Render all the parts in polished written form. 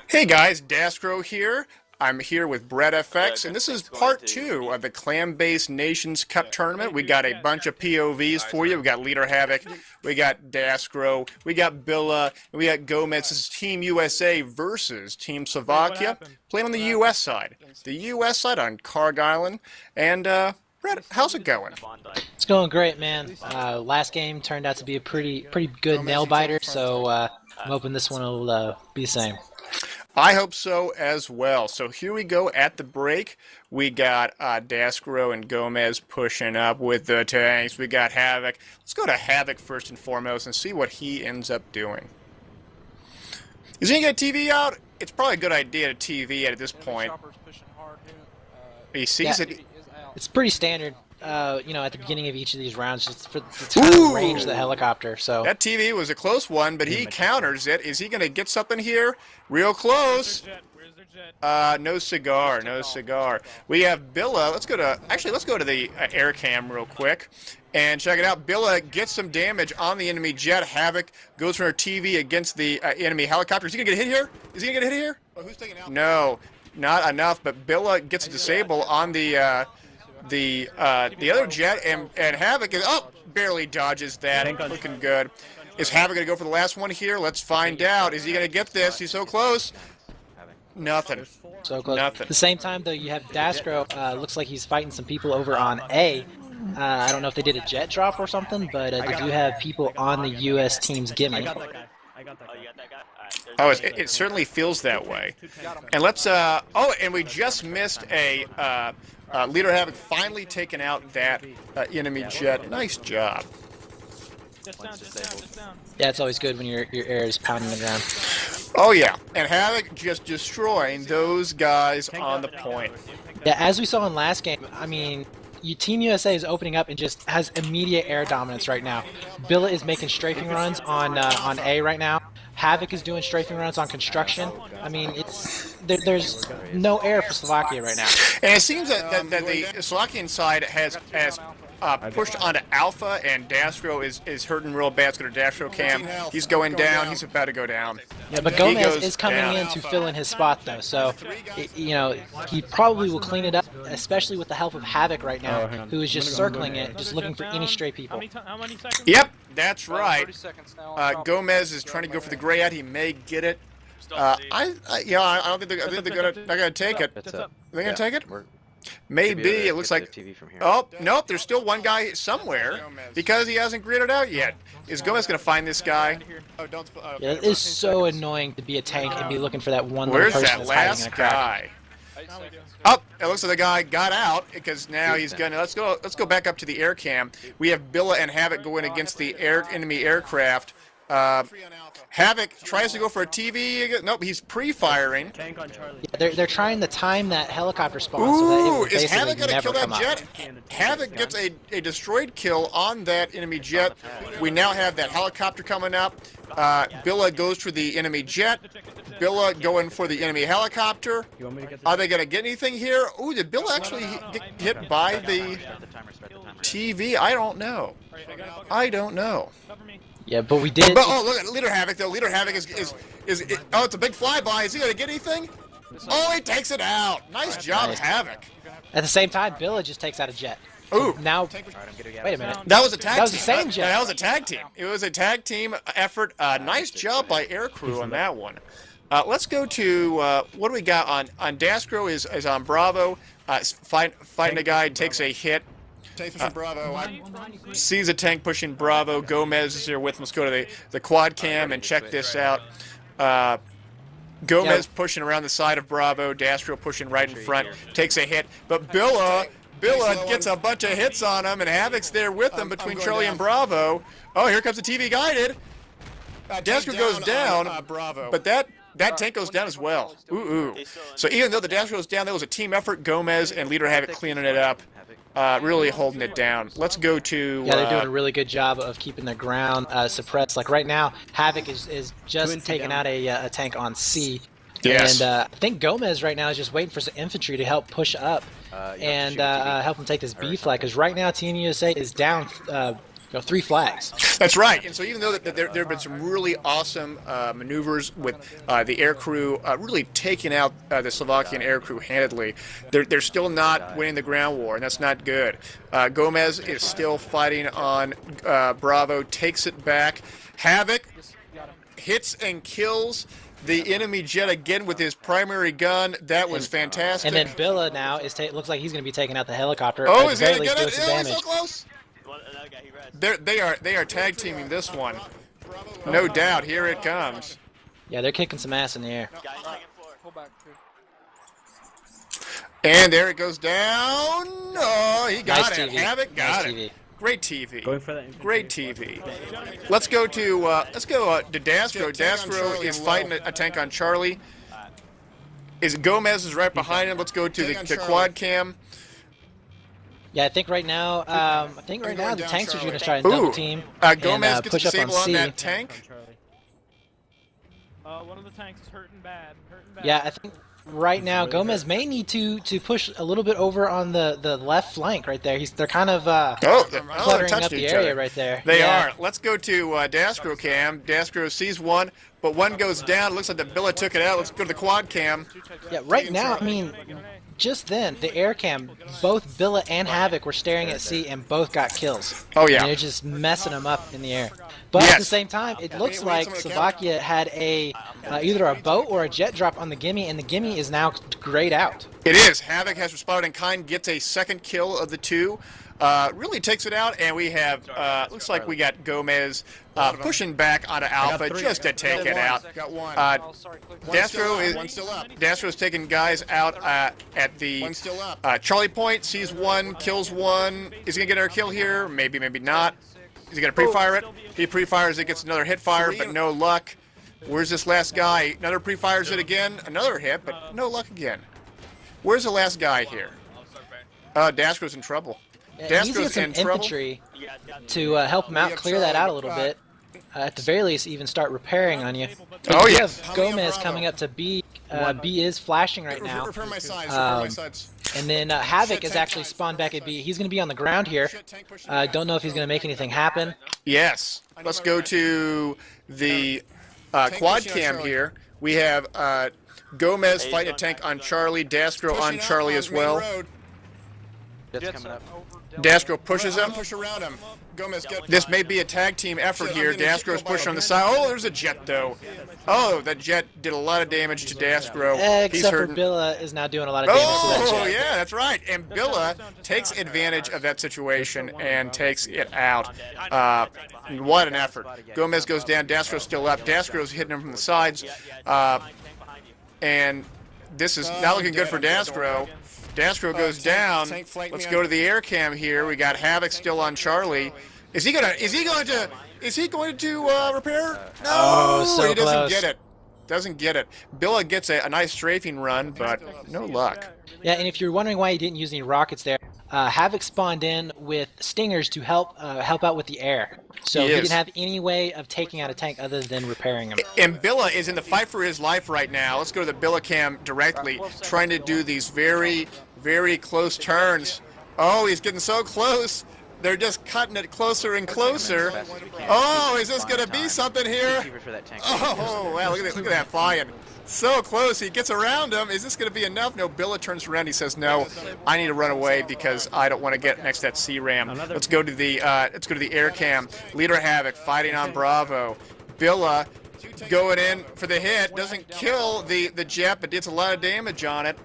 Hey guys, Dascro here. I'm here with Brett FX, and this is part 2 of the Clanbase Nations Cup tournament. We got a bunch of POVs for you. We got Leader Havoc, we got Dascro, we got Billa, and we got Gomez. This is Team USA versus Team Slovakia, playing on the US side. The US side on Kharg Island. And Brett, how's it going? It's going great, man. Last game turned out to be a pretty good nail biter, so I'm hoping this one will be the same. I hope so as well. So here we go at the break. We got Dascro and Gomez pushing up with the tanks. We got Havoc. Let's go to Havoc first and foremost and see what he ends up doing. Is he going to get TV out? It's probably a good idea to TV at this point. He sees it. It's pretty standard, you know, at the beginning of each of these rounds, just to kind of range the helicopter. So that TV was a close one, but he counters it. Is he going to get something here? Real close. No cigar, no cigar. We have Billa. Let's go to the air cam real quick and check it out. Billa gets some damage on the enemy jet. Havoc goes for her TV against the enemy helicopter. Is he gonna get hit here? Is he gonna get hit here? Oh, who's taking out? No, not enough. But Billa gets a disable on the other jet, and Havoc is barely dodges that. Looking good. Is Havoc gonna go for the last one here? Let's find out. Is he gonna get this? He's so close. Nothing. So close. Nothing. At the same time, though, you have Dascro. Looks like he's fighting some people over on A. I don't know if they did a jet drop or something, but they do have people on the U.S. team's gimme. Oh, it certainly feels that way. And let's and we just missed a Leader Havoc finally taking out that enemy jet. Nice job. Yeah, it's always good when your air is pounding the ground. Oh yeah, and Havoc just destroying those guys on the point. Yeah, as we saw in last game, I mean, Team USA is opening up and just has immediate air dominance right now. Billa is making strafing runs on A right now. Havoc is doing strafing runs on construction. I mean, there's no air for Slovakia right now. And it seems that the Slovakian side has pushed onto Alpha, and Dascro is hurting real bad. Let's go to Dascro cam. He's going down. He's about to go down. Yeah, but Gomez is coming in to fill in his spot, though. So, you know, he probably will clean it up, especially with the help of Havoc right now, who is just circling it, just looking for any stray people. Yep, that's right. Gomez is trying to go for the gray out. He may get it. I don't think they're gonna take it. They're gonna take it. Maybe. It looks like... Oh, nope, there's still one guy somewhere because he hasn't gridded out yet. Is Gomez going to find this guy? Yeah, it is so annoying to be a tank and be looking for that one Where's little person that that's last hiding in a crack. guy? Oh, it looks like the guy got out because now he's going to... Let's go back up to the air cam. We have Billa and Havoc going against the enemy aircraft. Havoc tries to go for a TV. Nope, he's pre-firing. Yeah, they're trying to time that helicopter spawn. Ooh, so that it will is Havoc basically going to kill never that come jet? Havoc gets a destroyed kill on that enemy jet. We now have that helicopter coming up. Billa goes for the enemy jet. Billa going for the enemy helicopter. Are they going to get anything here? Ooh, did Billa actually get hit by the TV? I don't know. I don't know. Yeah, but we did. But, oh, look at Leader Havoc, though. Leader Havoc is oh, it's a big flyby. Is he going to get anything? Oh, he takes it out. Nice job, Havoc. At the same time, Billa just takes out a jet. Ooh. Now, wait a minute. That was a tag team. That was the same jet. That was a tag team. It was a tag team effort. Nice job by aircrew on that one. Let's go to, what do we got on Dascro is on Bravo. Fighting a guy, takes a hit. Bravo. Sees a tank pushing Bravo. Gomez is here with him. Let's go to the quad cam and check this out. Gomez pushing around the side of Bravo. Dascro pushing right in front. Takes a hit. But Billa gets a bunch of hits on him, and Havoc's there with him between Charlie and Bravo. Oh, here comes the TV guided. Dascro goes down, but that tank goes down as well. Ooh. So even though the Dascro goes down, there was a team effort. Gomez and Leader Havoc cleaning it up. Really holding it down. Let's go to... Yeah, they're doing a really good job of keeping their ground suppressed. Like right now, Havoc is just taking out a tank on C. Yes. And I think Gomez right now is just waiting for some infantry to help push up and help him take this B flag. Because right now, Team USA is down Go 3 flags. That's right. And so even though there have been some really awesome maneuvers with the air crew really taking out the Slovakian air crew handedly, they're still not winning the ground war, and that's not good. Gomez is still fighting on Bravo, takes it back. Havoc hits and kills the enemy jet again with his primary gun. That was fantastic. And then Billa now looks like he's going to be taking out the helicopter. Oh, he's going to get it? Oh, he's so close. They are tag teaming this one. No doubt. Here it comes. Yeah, they're kicking some ass in the air. And there it goes down. Oh, he got nice it. TV. Havoc got nice it. TV. Great TV. Going for that. Great TV. Let's go to Dastro. Dastro is fighting a tank on Charlie. Gomez is right behind him. Let's go to the quad cam. Yeah, I think right now, the tanks are going to try and double team Gomez and gets push up on disable on C. that tank. One of the tanks is hurting bad. Yeah, I think right now Gomez may need to push a little bit over on the left flank right there. They're kind of cluttering up the area right there. They are. Let's go to Dastro cam. Dastro sees one, but one goes down. It looks like the Billa took it out. Let's go to the quad cam. Yeah, right now, I mean, just then, the air cam, both Billa and Havoc were staring at C and both got kills. Oh, yeah. And they're just messing them up in the air. But at the same time, it looks like Slovakia had either a boat or a jet drop on the gimme, and the gimme is now grayed out. It is. Havoc has responded in kind, gets a second kill of the two. Really takes it out, and we have, looks like we got Gomez pushing back onto Alpha just to take it out. Got one. Dastro's taking guys out at the Charlie point, sees one, kills one. Is he going to get our kill here? Maybe, maybe not. Is he going to pre-fire it? He pre-fires it, gets another hit fire, but no luck. Where's this last guy? Another pre-fires it again, another hit, but no luck again. Where's the last guy here? Dastro's in trouble. Yeah, he needs to get some infantry to help him out, clear that out a little bit. At the very least, even start repairing on you. But Oh, you yes. have Gomez coming up to B. B is flashing right now. And then Havoc is actually spawned back at B. He's going to be on the ground here. Don't know if he's going to make anything happen. Yes. Let's go to the quad cam here. We have Gomez fighting a tank on Charlie, Dastro on Charlie as well. Dastro pushes him. Push around him. Gomez, get This may be a tag team effort here. Dastro's pushing on the side. Oh, there's a jet though. Oh, that jet did a lot of damage to Dastro. He's Except for hurting. Billa is now doing a lot of damage to that Oh, jet. yeah, that's right. And Billa takes advantage of that situation and takes it out. What an effort. Gomez goes down. Dastro's still up. Dastro's hitting him from the sides. And this is not looking good for Dastro. Dastro goes down. Let's go to the air cam here. We got Havoc still on Charlie. Is he going to repair? No, Oh, so he doesn't close. get it. Doesn't get it. Billa gets a nice strafing run, but no luck. Yeah, and if you're wondering why he didn't use any rockets there, Havoc spawned in with stingers to help out with the air. So he didn't have any way of taking out a tank other than repairing him. And Billa is in the fight for his life right now. Let's go to the Billa cam directly, trying to do these very, very close turns. Oh, he's getting so close. They're just cutting it closer and closer. Oh, is this going to be something here? Oh, wow, look at that flying. So close, he gets around him. Is this going to be enough? No, Billa turns around. He says, "No, I need to run away because I don't want to get next to that C-ram." Let's go to the air cam. Leader Havoc fighting on Bravo. Billa going in for the hit. Doesn't kill the jet, but did a lot of damage on it.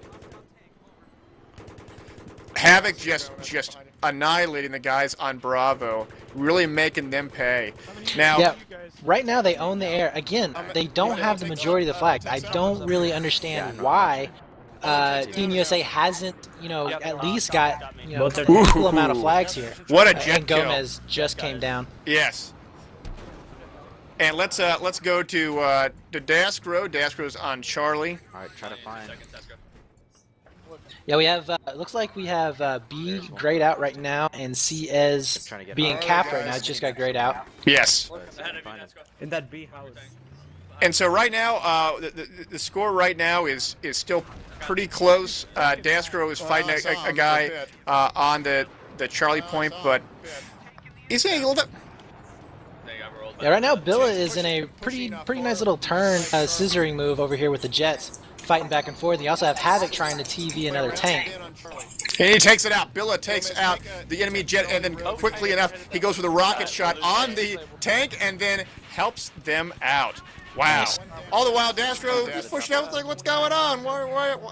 Havoc just annihilating the guys on Bravo, really making them pay. Now, yeah, right now they own the air. Again, they don't have the majority of the flags. I don't really understand why Team USA hasn't, at least got, an equal amount of flags here. What a jet and Gomez just came down. Yes. And let's go to Dastro. Dastro's on Charlie. All right, try to find. Yeah, we have. It looks like we have B grayed out right now, and C is being capped right now. It just got grayed out. Yes. In that B house. And so right now, the score right now is still pretty close. Dastro is fighting a guy on the Charlie point, but He's angled it. Yeah, right now Billa is in a pretty nice little turn, scissoring move over here with the Jets, fighting back and forth. You also have Havoc trying to TV another tank. And he takes it out. Billa takes out the enemy jet, and then quickly enough, he goes with a rocket shot on the tank and then helps them out. Wow. Nice. All the while, Dastro is pushing out like, what's going on?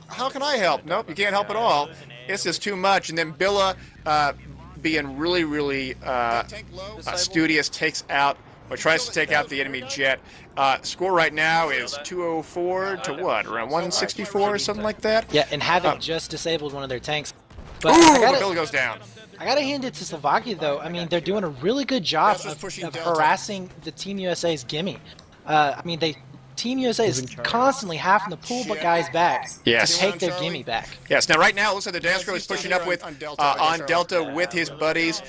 How can I help? Nope, you can't help at all. This is too much. And then Billa, being really studious, takes out, or tries to take out the enemy jet. Score right now is 204 to what? Around 164 or something like that? Yeah, and Havoc just disabled one of their tanks. But Ooh, Billa goes down. I gotta hand it to Slovakia though. I mean, they're doing a really good job of harassing the Team USA's gimme. I mean, Team USA is constantly having to pull the guys back to take their gimme back. Yes. Now, right now, it looks like the Dastro is pushing up with on Delta with his buddies.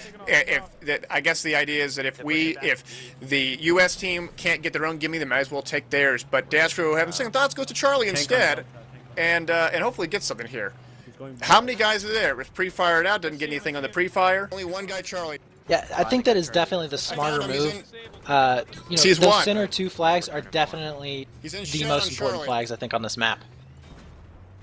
I guess the idea is that if the U.S. team can't get their own gimme, they might as well take theirs. But Dastro, having second thoughts, goes to Charlie instead, and hopefully gets something here. How many guys are there? It's pre-fired out. Doesn't get anything on the pre-fire. Only one guy, Charlie. Yeah, I think that is definitely the smarter move. You know, Sees those one. center two flags are definitely the most important flags, I think, on this map.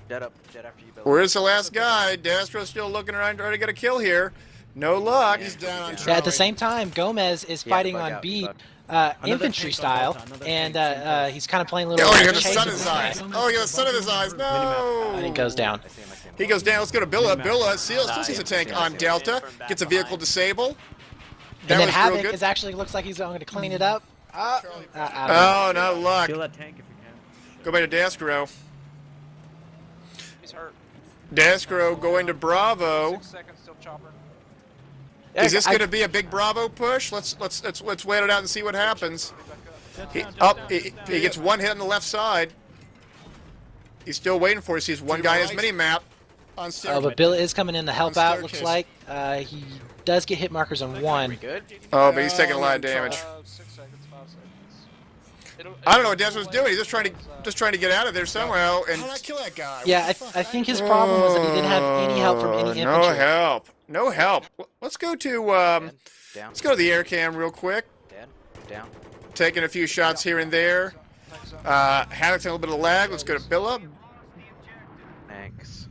Jet after you, Bill. Where's the last guy? Dastro's still looking around trying to get a kill here. No luck. He's down on Charlie. Yeah, at the same time, Gomez is fighting on B, infantry style, and he's kind of playing a little. Oh, you got the chase sun in with his this eyes. guy. Oh, you got the sun in his eyes. No. And he goes down. He goes down. Let's go to Billa. Billa still sees a tank on Delta. Gets a vehicle disabled. And then was real Havoc good. is actually looks like he's going to clean it up. Oh, no luck. Kill that tank if you can. Go back to Dastro. He's hurt. Dastro going to Bravo. 6 seconds, still chopper. Is this going to be a big Bravo push? Let's wait it out and see what happens. He gets one hit on the left side. He's still waiting for us. He's one guy in his mini map. But Bill is coming in to help out. Looks like he does get hit markers on one. Oh, but he's taking a lot of damage. 6 seconds, 5 seconds. I don't know what Desmond's doing. He's just trying to get out of there somehow. And how did I kill that guy? Yeah, I think his problem was that he didn't have any help from any infantry. No help. No help. Let's go to the air cam real quick. Down. Taking a few shots here and there. Havoc's a little bit of lag. Let's go to Billa. Thanks.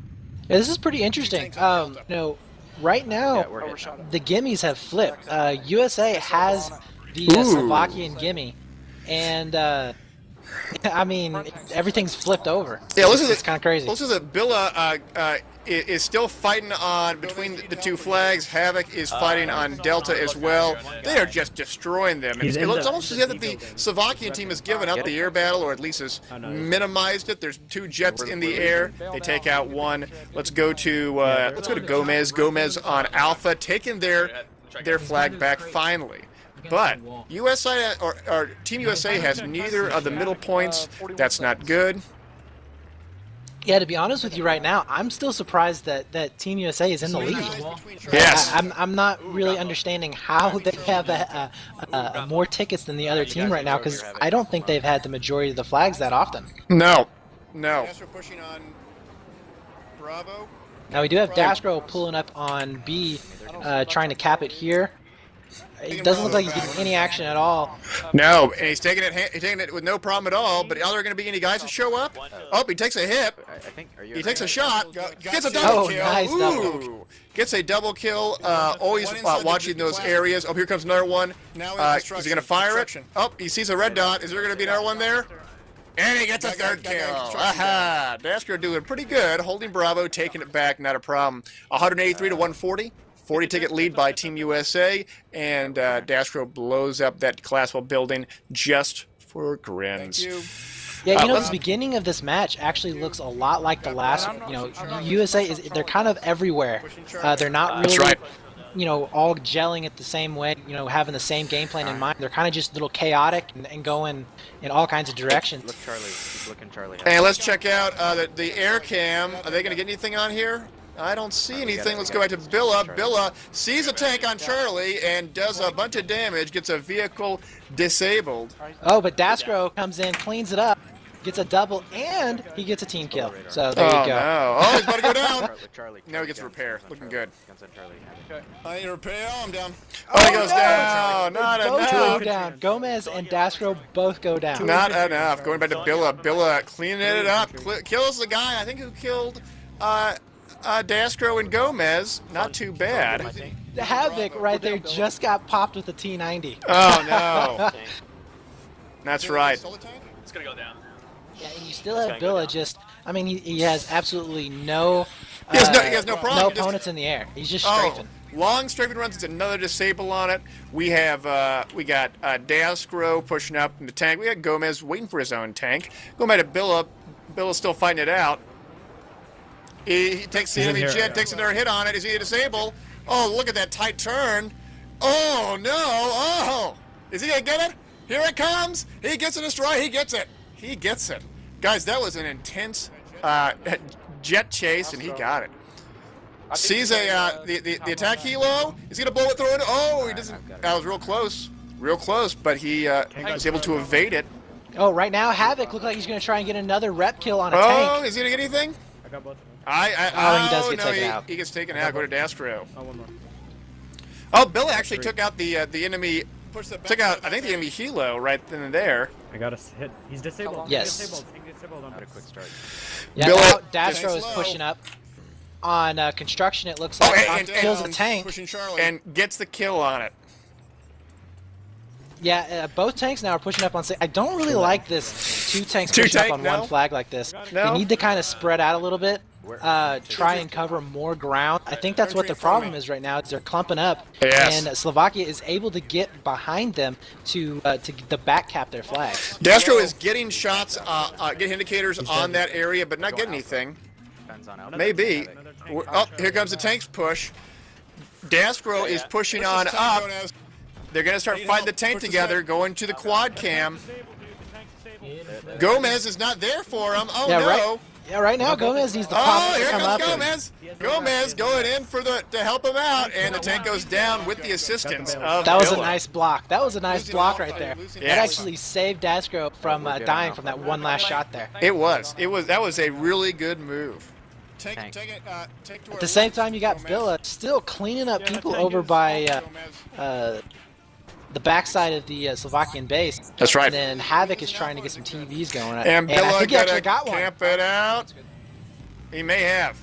Yeah, this is pretty interesting. You know, right now the gimmies have flipped. USA has the Slovakian gimme, and I mean everything's flipped over. Yeah, listen, it's kind of crazy. Listen to Billa is still fighting on between the two flags. Havoc is fighting on Delta as well. They are just destroying them. And it's almost as if the Slovakian team has given up the air battle, or at least has minimized it. There's two jets in the air. They take out one. Let's go to Gomez. Gomez on Alpha, taking their flag back finally. But USA or Team USA has neither of the middle points. That's not good. Yeah, to be honest with you right now, I'm still surprised that Team USA is in the lead. Yes. I'm not really understanding how they have more tickets than the other team right now, because I don't think they've had the majority of the flags that often. No. Pushing on Bravo. Now we do have Dastro pulling up on B, trying to cap it here. It doesn't look like he's getting any action at all. No, and he's taking it with no problem at all. But are there going to be any guys that show up? Oh, he takes a hit. He takes a shot. Gets a double kill. Nice Ooh. Gets a double kill. Always watching those areas. Oh, here comes another one. Is he going to fire it? Oh, he sees a red dot. Is there going to be another one there? And he gets a third kill. Aha! Dastro doing pretty good. Holding Bravo, taking it back, not a problem. 183 to 140. 40-ticket lead by Team USA, and Dastro blows up that Classwell building just for grins. Yeah, you know, the beginning of this match actually looks a lot like the last one. You know, USA they're kind of everywhere. They're not really, you know, all gelling it the same way, you know, having the same game plan in mind. They're kind of just a little chaotic and going in all kinds of directions. Look, Charlie. Keep looking, Charlie. And let's check out the air cam. Are they going to get anything on here? I don't see anything. Let's go back to Billa. Billa sees a tank on Charlie and does a bunch of damage, gets a vehicle disabled. Oh, but Dastro comes in, cleans it up. gets a double, and he gets a team kill. So there Oh you go. no! Oh, he's about to go down. Charlie. No, he gets guns, repair. guns on Looking Charlie, good. Guns on Charlie. Okay. I need a repair. Oh, I'm down. Oh, he Oh, goes no! down. Not Both go enough. down. Gomez and Dastro both go down. Not enough. Going back to Billa. Billa cleaning it up. Kills the guy I think who killed Dastro and Gomez. Not too bad. The Havoc right there just got popped with a T90. Oh no! That's right. It's gonna go down. Yeah, and you still have Billa just, I mean, he has absolutely no, He has no problem. no Just- opponents in the air. He's just Oh, strafing. long strafing runs. It's another disable on it. We have we got Dastro pushing up in the tank. We got Gomez waiting for his own tank. Going back to Billa. Billa's still fighting it out. He takes the He's in enemy here. jet, takes another hit on it. Is he a disable? Oh, look at that tight turn. Oh no! Oh, is he gonna get it? Here it comes. He gets a destroy. He gets it. He gets it. Guys, that was an intense jet chase, and he got it. Sees the attack helo. He's gonna blow it through it. Oh, he doesn't. That was real close, but he was able to evade it. Oh, right now Havoc looks like he's going to try and get another rep kill on a Oh, tank. is he gonna get anything? I got both of them. Oh, he does get no, taken out. He gets taken out. Go to Dastro. Oh, one more. Oh, Bill actually took out the enemy. Took out, I think, the enemy helo right then and there. I got a hit. He's disabled. Yes. He's disabled. He's disabled. Had a quick start. Yeah, Bill- now Dastro is slow. pushing up. On construction, it looks Oh, like and- kills a tank. Pushing Charlie. And gets the kill on it. Yeah, both tanks now are pushing up on. I don't really like this. Two tanks Two pushing tank, up on no? one flag like this. No? They need to kind of spread out a little bit. Try and cover more ground. I think that's what the problem is right now. Is they're clumping up, Yes. and Slovakia is able to get behind them to the back cap their flags. Dastro is getting shots, getting indicators on that area, but not getting anything. Depends on how. Maybe. Another tank. Oh, here comes the tank's push. Dastro is pushing on up. They're going to start fighting the tank together, going to the quad cam. Disabled, dude. The tank's disabled. Gomez is not there for him. Oh, Yeah, no. right. Yeah, right now Gomez needs to pop Oh, to here come comes up. and- Gomez. Gomez going in for to help him out, and the tank goes down with the assistance of That was a Billa. nice block. That was a nice block right there. Yes. That actually saved Dastro from dying from that one last shot there. It was. That was a really good move. Take Tank. it to At the same time, you got Billa still cleaning up people over by the backside of the Slovakian base. That's right. And then Havoc is trying to get some TVs going. And I Billa think he actually got got one. camp it out. He may have.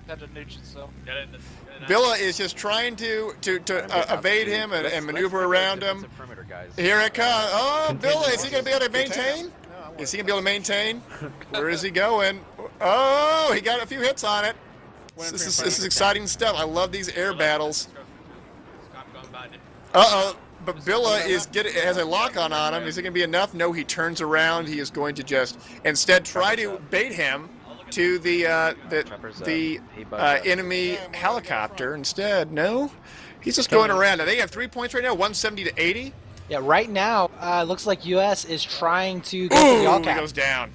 Had to nooch itself. Billa is just trying to evade him and maneuver around him. Defensive perimeter guys. Here it comes. Oh, Billa, is he going to be able to maintain? Is he going to be able to maintain? Where is he going? Oh, he got a few hits on it. This is exciting stuff. I love these air battles. Uh-oh. But Billa has a lock-on on him. Is it going to be enough? No, he turns around. He is going to just instead try to bait him to the enemy helicopter instead. No, he's just going around. Now, they have 3 points right now, 170 to 80. Yeah, right now, looks like US is trying to go for the all Ooh, he cap. goes down.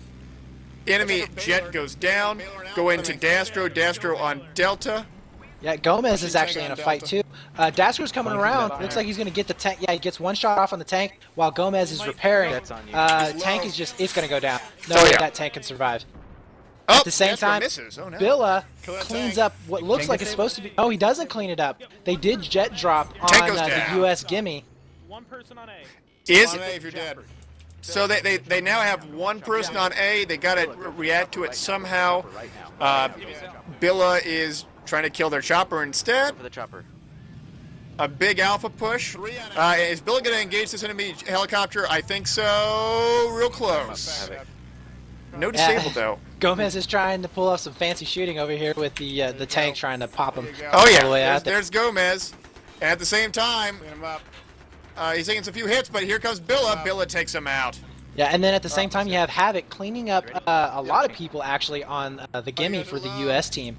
Enemy jet goes down. Go into Dastro. Dastro on Delta. Yeah, Gomez is actually in a fight too. Dastro's coming around. Looks like he's going to get the tank. Yeah, he gets one shot off on the tank while Gomez is repairing. That's on you. Tank is it's going to go down. No Oh, way yeah. that tank can survive. Oh, At the same Dastro time, misses. Oh, no. Billa Kill that cleans tank. up what looks like it's supposed to be. Oh, he doesn't clean it up. They did jet drop Tank on goes the down. US gimme. One person on A. Is On A if you're dead. so they now have one person on A. They got to react to it somehow. Billa is trying to kill their chopper instead. For the chopper. A big alpha push. Is Billa going to engage this enemy helicopter? I think so. Real close. No disabled though. Gomez is trying to pull off some fancy shooting over here with the tank trying to pop him. Oh all yeah. the way out there. There's Gomez. And at the same time, Clean him up. he's taking some few hits, but here comes Billa. Billa takes him out. Yeah, and then at the same time you have Havoc cleaning up a lot of people actually on the gimme for the US team.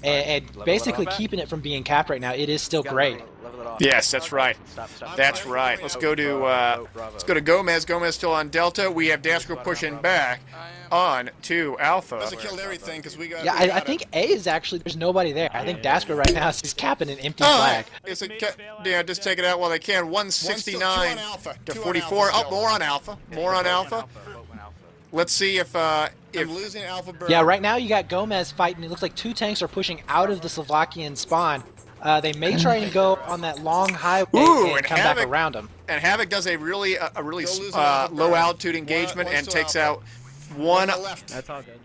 And basically keeping it from being capped right now. It is still great. Level it off. Yes, that's right. Stop. That's right. Let's go to Gomez. Gomez still on Delta. We have Dastro pushing back on to Alpha. Doesn't kill everything because we got. Yeah, I think A is actually, there's nobody there. I think Dastro right now is just capping an empty Oh, flag. it's yeah, just take it out while they can. 169 Alpha. to Two on 44. Alpha Oh, still. more on Alpha. More on Alpha. Vote one alpha. Let's see if I'm losing Alpha Bird. Yeah, right now you got Gomez fighting. It looks like 2 tanks are pushing out of the Slovakian spawn. They may try and go on that long highway Ooh, and come back around them. And Havoc does a really Still losing Alpha low Bird. altitude engagement One and still takes Alpha. out one. To the left. That's all good.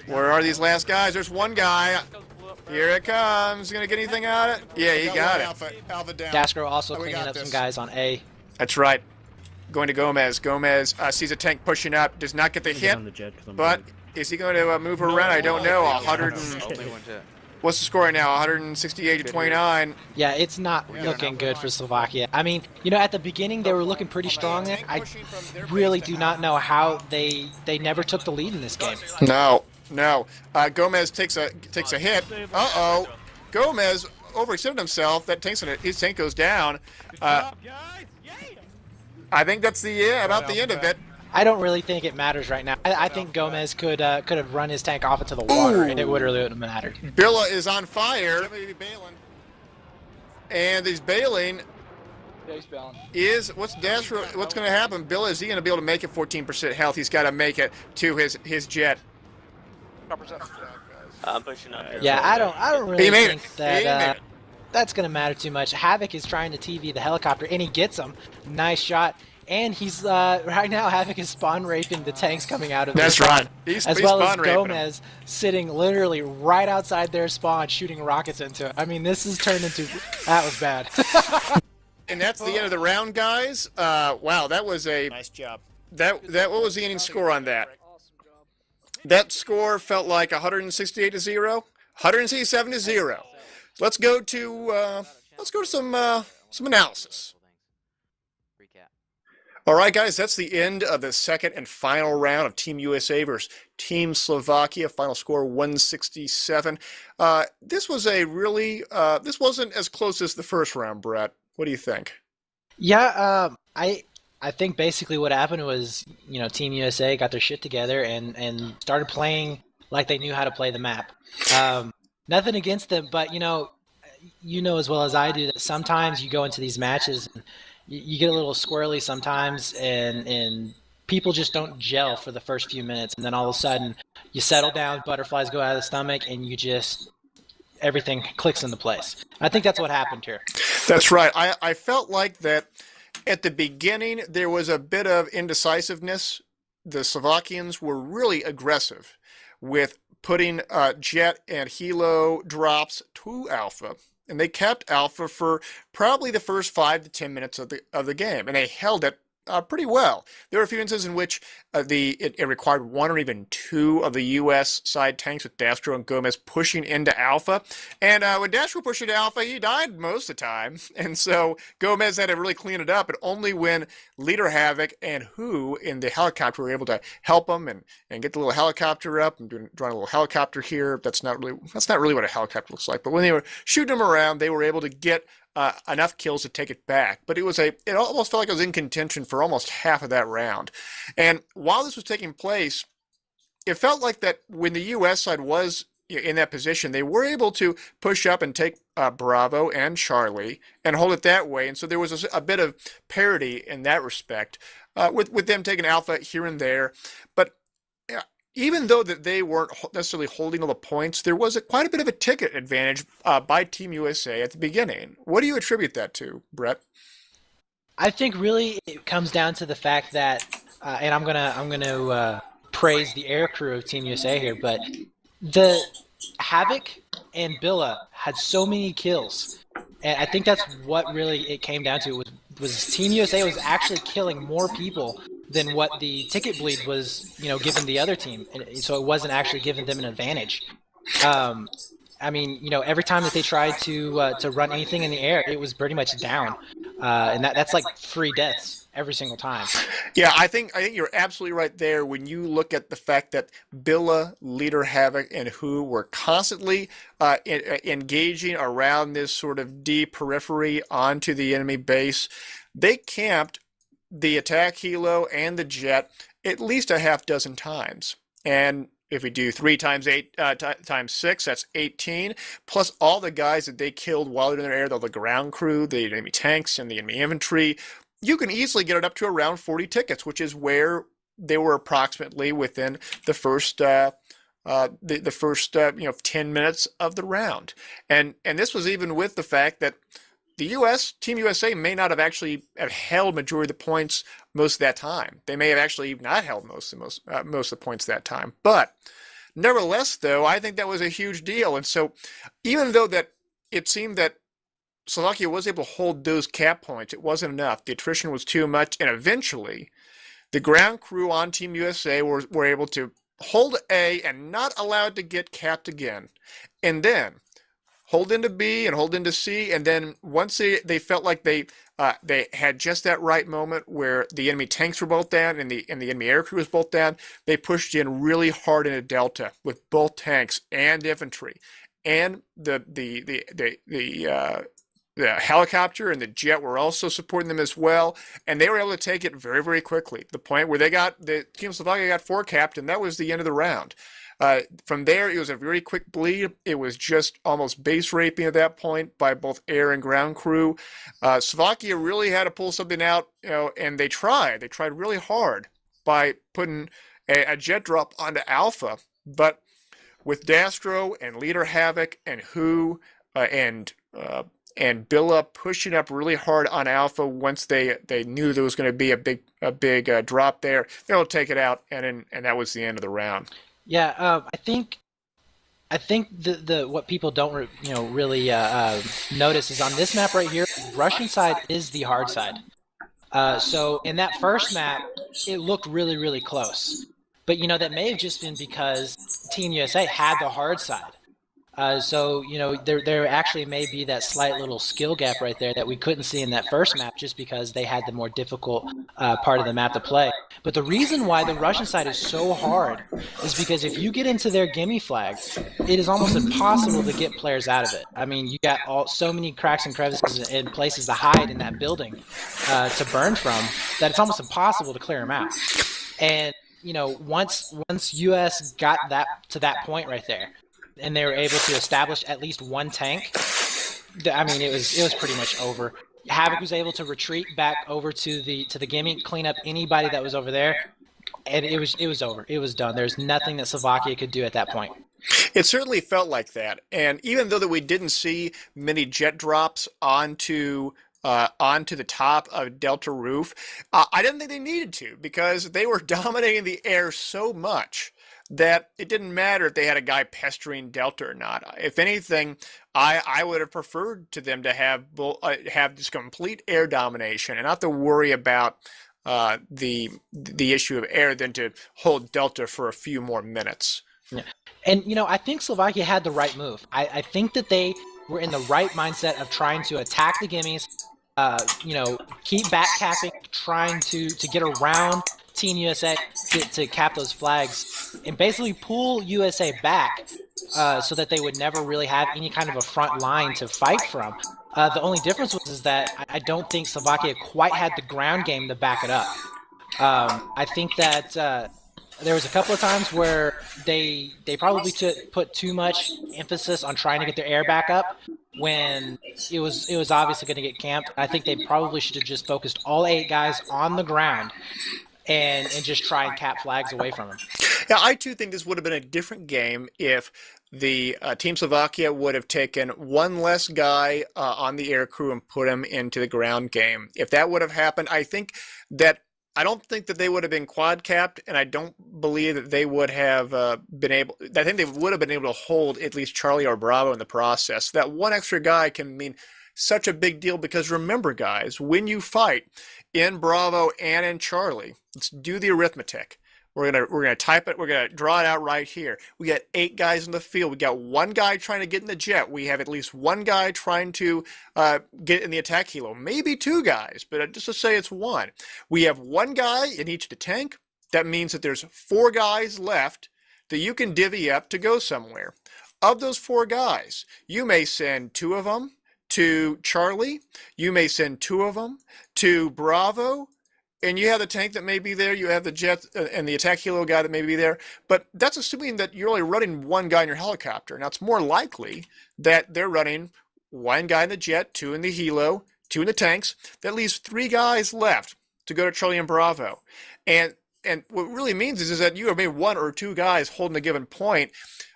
Where are these last guys? There's one guy. Here it comes. Gonna get anything out of it? Yeah, he got one it. Alpha down. Daskro also Oh, we cleaning got up some this. guys on A. That's right. Going to Gomez. Gomez sees a tank pushing up. Does not get the Get hit. on the jet 'cause I'm But dead. is he going to move her around? I don't know. 100. Only one jet. What's the score right now? 168 to 29. Yeah, it's not looking good for Slovakia. I mean, you know, at the beginning they were looking pretty strong there. I really do not know how they never took the lead in this game. No. Gomez takes a hit. Uh-oh. Gomez overextended himself. That tank's his tank goes down. Job, guys! Yeah! I think that's about the end of it. I don't really think it matters right now. I think Gomez could have run his tank off into the water, and it would really wouldn't have mattered. Billa is on fire. And he's bailing. Yeah, he's bailing. What's going to happen? Billa, is he going to be able to make it 14% health? He's got to make it to his jet. I'm pushing up here. Yeah, I don't really He made think it. He made that it. that's gonna matter too much. Havoc is trying to TV the helicopter, and he gets him. Nice shot. And he's right now Havoc is spawn raping the tanks coming out of their That's spawn, right. He's as well as spawn raping 'em. Gomez sitting literally right outside their spawn shooting rockets into it. I mean, this has turned into that was bad. And that's the end of the round, guys. Wow, that was a Nice job. what was the inning score on that? Awesome job. That score felt like 168 to 0, 167 to 0. Let's go to some analysis. Recap. All right, guys, that's the end of the second and final round of Team USA versus Team Slovakia. Final score 167. This was this wasn't as close as the first round, Brett. What do you think? Yeah, I think basically what happened was, you know, Team USA got their shit together and started playing like they knew how to play the map. Nothing against them, but you know as well as I do that sometimes you go into these matches and you get a little squirrely sometimes, and people just don't gel for the first few minutes, and then all of a sudden you settle down, butterflies go out of the stomach, and everything clicks into place. I think that's what happened here. That's right. I felt like that at the beginning there was a bit of indecisiveness. The Slovakians were really aggressive with putting jet and helo drops to Alpha, and they kept Alpha for probably the first 5 to 10 minutes of the game, and they held it pretty well. There were a few instances in which it required 1 or even 2 of the U.S. side tanks with Dastro and Gomez pushing into Alpha. And when Dastro pushed into Alpha, he died most of the time. And so Gomez had to really clean it up. And only when Leader Havoc and Who in the helicopter were able to help him and get the little helicopter up. I'm drawing a little helicopter here. That's not really what a helicopter looks like. But when they were shooting him around, they were able to get enough kills to take it back. But it almost felt like it was in contention for almost half of that round. And while this was taking place, it felt like that when the U.S. side was in that position, they were able to push up and take Bravo and Charlie and hold it that way. And so there was a bit of parity in that respect with them taking Alpha here and there. But even though that they weren't necessarily holding all the points, there was quite a bit of a ticket advantage by Team USA at the beginning. What do you attribute that to, Brett? I think really it comes down to the fact that, and I'm gonna praise the air crew of Team USA here, but the Havoc and Billa had so many kills, and I think that's what really it came down to was Team USA was actually killing more people than what the ticket bleed was, giving the other team. And so it wasn't actually giving them an advantage. I mean, every time that they tried to run anything in the air, it was pretty much down, and that's like 3 deaths every single time. Yeah, I think you're absolutely right there when you look at the fact that Billa, Leader Havoc, and Who were constantly engaging around this sort of deep periphery onto the enemy base. They camped the attack helo and the jet at least a half dozen times. And if we do 3 times 8 times 6, that's 18, plus all the guys that they killed while they're in the air, the ground crew, the enemy tanks, and the enemy infantry. You can easily get it up to around 40 tickets, which is where they were approximately within the first 10 minutes of the round, and this was even with the fact that the Team USA may not have actually have held majority of the points most of that time. They may have actually not held most of the points that time. But nevertheless, though, I think that was a huge deal. And so, even though that it seemed that Slovakia was able to hold those cap points, it wasn't enough. The attrition was too much, and eventually, the ground crew on Team USA were able to hold A and not allowed to get capped again, and then hold into B and hold into C, and then once they felt like they had just that right moment where the enemy tanks were both down and the enemy aircrew was both down, they pushed in really hard into Delta with both tanks and infantry, and the helicopter and the jet were also supporting them as well, and they were able to take it very, very quickly. The point where the Team Slovakia got 4 capped, and that was the end of the round. From there, it was a very quick bleed. It was just almost base raping at that point by both air and ground crew. Slovakia really had to pull something out, and they tried. They tried really hard by putting a jet drop onto Alpha, but with Dastro and Leader Havoc and Who and Billa pushing up really hard on Alpha once they knew there was going to be a big drop there, they will take it out, and that was the end of the round. Yeah, I think the what people don't really notice is on this map right here, Russian side is the hard side. So in that first map, it looked really, really close, but that may have just been because Team USA had the hard side. So there actually may be that slight little skill gap right there that we couldn't see in that first map just because they had the more difficult part of the map to play. But the reason why the Russian side is so hard is because if you get into their gimme flag, it is almost impossible to get players out of it. I mean, you got so many cracks and crevices and places to hide in that building to burn from that it's almost impossible to clear them out. And once US got to that point right there, and they were able to establish at least one tank, I mean, it was pretty much over. Havoc was able to retreat back over to the gimme, clean up anybody that was over there, and it was over. It was done. There's nothing that Slovakia could do at that point. It certainly felt like that, and even though that we didn't see many jet drops onto the top of Delta roof, I didn't think they needed to, because they were dominating the air so much that it didn't matter if they had a guy pestering Delta or not. If anything, I would have preferred to them to have this complete air domination and not to worry about the issue of air than to hold Delta for a few more minutes. Yeah. And I think Slovakia had the right move. I think that they were in the right mindset of trying to attack the gimmies, keep back capping, trying to get around Team USA to cap those flags and basically pull USA back so that they would never really have any kind of a front line to fight from. The only difference is that I don't think Slovakia quite had the ground game to back it up. I think that there was a couple of times where they probably put too much emphasis on trying to get their air back up when it was obviously going to get camped. I think they probably should have just focused all 8 guys on the ground and just try and cap flags away from them. Yeah, I too think this would have been a different game if the Team Slovakia would have taken one less guy on the air crew and put him into the ground game. If that would have happened, I don't think that they would have been quad capped, and I don't believe that they would have been able. I think they would have been able to hold at least Charlie or Bravo in the process. That one extra guy can mean such a big deal, because remember, guys, when you fight in Bravo and in Charlie, let's do the arithmetic. We're gonna type it. We're gonna draw it out right here. We got 8 guys in the field. We got 1 guy trying to get in the jet. We have at least 1 guy trying to get in the attack helo. Maybe 2 guys, but just to say it's 1. We have 1 guy in each of the tank. That means that there's 4 guys left that you can divvy up to go somewhere. Of those 4 guys, you may send 2 of them to Charlie. You may send 2 of them to Bravo. And you have the tank that may be there, you have the jet and the attack helo guy that may be there, but that's assuming that you're only running 1 guy in your helicopter. Now, it's more likely that they're running 1 guy in the jet, 2 in the helo, 2 in the tanks. That leaves 3 guys left to go to Charlie and Bravo. And and what it really means is that you have maybe one or two guys holding a given point.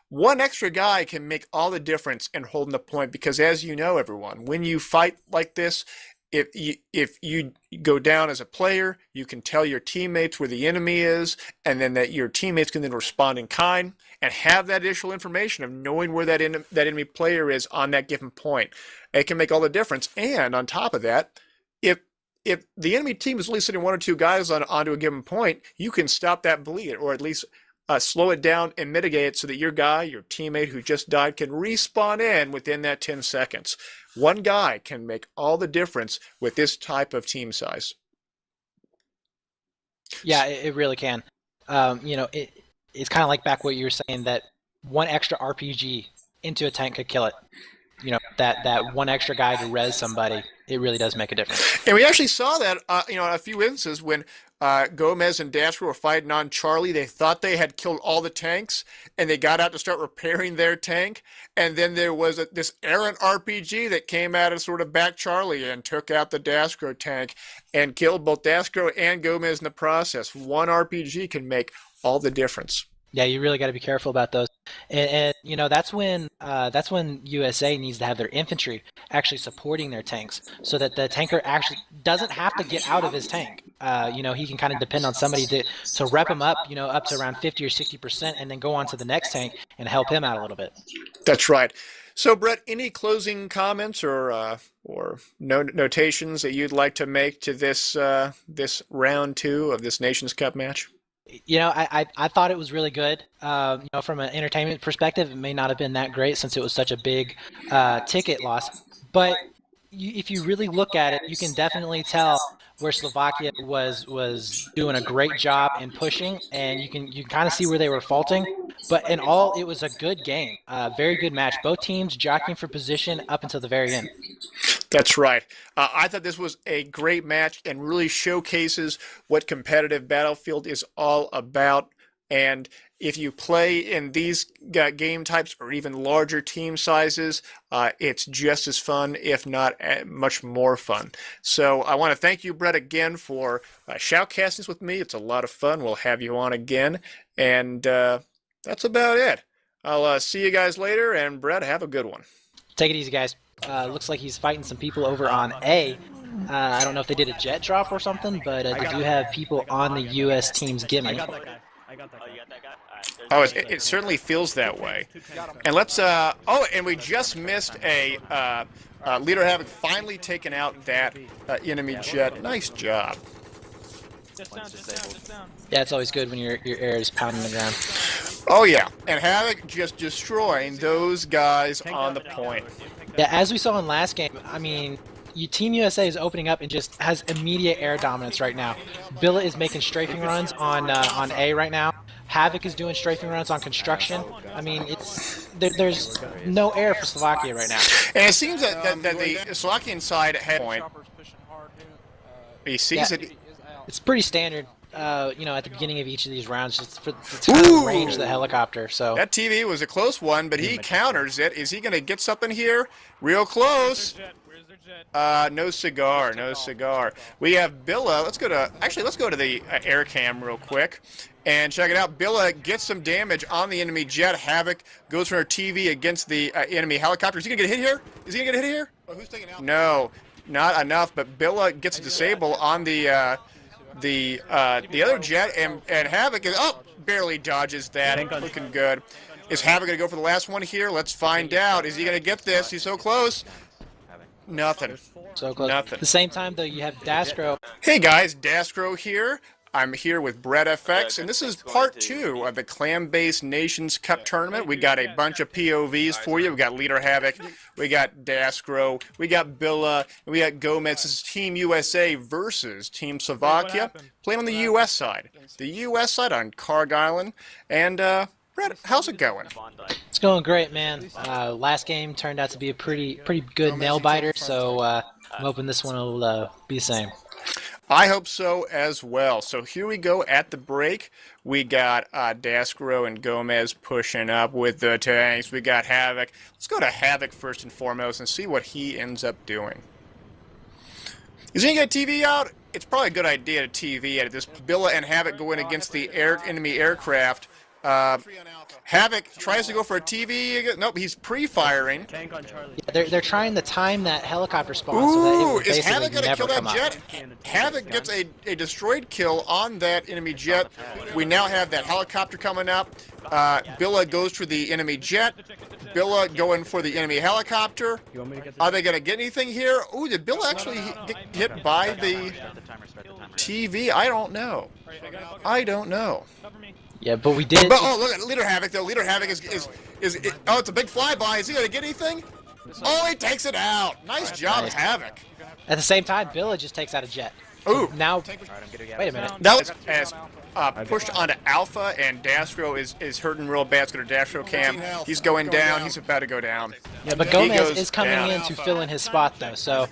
One extra guy can make all the difference in holding the point, because as you know, everyone, when you fight like this, if you go down as a player, you can tell your teammates where the enemy is, and then that your teammates can then respond in kind and have that additional information of knowing where that enemy player is on that given point. It can make all the difference. And on top of that, if the enemy team is only sitting one or two guys onto a given point, you can stop that bleed, or at least slow it down and mitigate it so that your guy, your teammate who just died, can respawn in within that 10 seconds. One guy can make all the difference with this type of team size. Yeah, it really can. It's kind of like back what you were saying, that one extra RPG into a tank could kill it. That one extra guy to res somebody, it really does make a difference. And we actually saw that, a few instances when Gomez and Dasher were fighting on Charlie. They thought they had killed all the tanks, and they got out to start repairing their tank. And then there was this errant RPG that came out of sort of back Charlie and took out the Dascro tank and killed both Dascro and Gomez in the process. One RPG can make all the difference. Yeah, you really got to be careful about those, and that's when USA needs to have their infantry actually supporting their tanks, so that the tanker actually doesn't have to get out of his tank. He can kind of depend on somebody to rep him up, up to around 50 or 60%, and then go on to the next tank and help him out a little bit. That's right. So, Brett, any closing comments or notations that you'd like to make to this round 2 of this Nations Cup match? I thought it was really good. From an entertainment perspective, it may not have been that great since it was such a big ticket loss. But if you really look at it, you can definitely tell where Slovakia was doing a great job in pushing, and you can kind of see where they were faulting. But in all, it was a good game, very good match. Both teams jockeying for position up until the very end. That's right. I thought this was a great match and really showcases what competitive Battlefield is all about. And if you play in these game types or even larger team sizes, it's just as fun, if not much more fun. So I want to thank you, Brett, again for shoutcasting this with me. It's a lot of fun. We'll have you on again. And that's about it. I'll see you guys later. And Brett, have a good one. Take it easy, guys. Looks like he's fighting some people over on A. I don't know if they did a jet drop or something, but they do have people on the U.S. team's gimme. I got that guy. I got that guy. You got that guy? All right, Oh, it certainly feels that way. And let's, and we just missed a, Leader Havoc finally taken out that enemy jet. Nice job. Just down, just down. Yeah, it's always good when your air is pounding the ground. Oh, yeah. And Havoc just destroying those guys on the point. Yeah, as we saw in last game, I mean, Team USA is opening up and just has immediate air dominance right now. Billa is making strafing runs on A right now. Havoc is doing strafing runs on construction. I mean, there's no air for Slovakia right now. And it seems that the Slovakian side had a point. He sees it. It's pretty standard, at the beginning of each of these rounds, just to kind of range the helicopter. So that TV was a close one, but he counters it. Is he going to get something here? Real close. No cigar, no cigar. We have Billa. Let's go to the air cam real quick and check it out. Billa gets some damage on the enemy jet. Havoc goes for her TV against the enemy helicopter. Is he going to get hit here? Is he going to get hit here? Well, who's taking out? No, not enough. But Billa gets a disable on the other jet, and Havoc is barely dodges that. Looking good. Is Havoc going to go for the last one here? Let's find out. Is he going to get this? He's so close. Nothing. So close. Nothing. At the same time, though, you have Dascro. Hey guys, Dascro here. I'm here with Brett FX, and this is part 2 of the Clanbase Nations Cup tournament. We got a bunch of POVs for you. We got Leader Havoc, we got Dascro, we got Billa, we got Gomez. This is Team USA versus Team Slovakia, playing on the US side. The US side on Kharg Island. And Brett, how's it going? It's going great, man. Last game turned out to be a pretty good nail biter, so I'm hoping this one will be the same. I hope so as well. So here we go at the break. We got Dascro and Gomez pushing up with the tanks. We got Havoc. Let's go to Havoc first and foremost and see what he ends up doing. Is he going to get TV out? it's probably a good idea to TV at this. Billa and Havoc go in against the enemy aircraft. Havoc tries to go for a TV. Nope, he's pre-firing. Tank on Charlie. Yeah, they're trying to time that helicopter spawn so that it Ooh, will is basically Havoc gonna never kill that come up. jet? Havoc gets a destroyed kill on that enemy jet. We now have that helicopter coming up. Billa goes for the enemy jet. Billa going for the enemy helicopter. You want me to get Are they gonna get anything here? Ooh, did Billa actually get hit by the Start the timer, start the timer. TV? I don't know. I don't know. Cover me. Yeah, but we did. But oh, look at Leader Havoc though. Leader Havoc is oh, it's a big flyby. Is he gonna get anything? Oh, he takes it out. Nice job, Nice. Havoc. At the same time, Billa just takes out a jet. Ooh. Now, Alright, I'm getting wait a minute. That was as pushed onto Alpha, and Dastro is hurting real bad. It's going to Dastro cam. He's going down. He's about to go down. Yeah, but He Gomez goes is coming down. in to fill in his spot, though. So,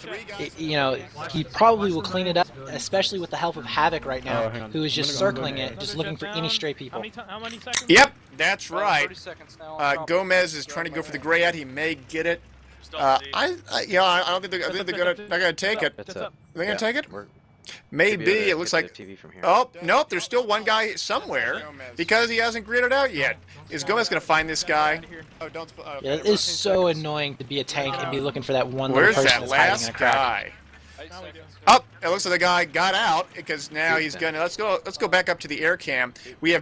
you know, he probably will clean it up, especially with the help of Havoc right now, hang on. who is just circling it, just looking for any stray How people. many seconds? Yep, that's right. 30 seconds now. Gomez is trying to go for the gray out. He may get it. I don't think they're gonna take it. That's That's up. up. They're gonna take it. We're Maybe. It looks like. TV from here. Oh, nope, there's still one guy somewhere because he hasn't gridded out yet. Is Gomez going to find this guy? Oh, don't. Yeah, it is so annoying to be a tank and be looking for that one little Where's person that that's hiding in last a crack. guy? 8 seconds. Oh, it looks like the guy got out because now he's gonna. Let's go back up to the air cam. We have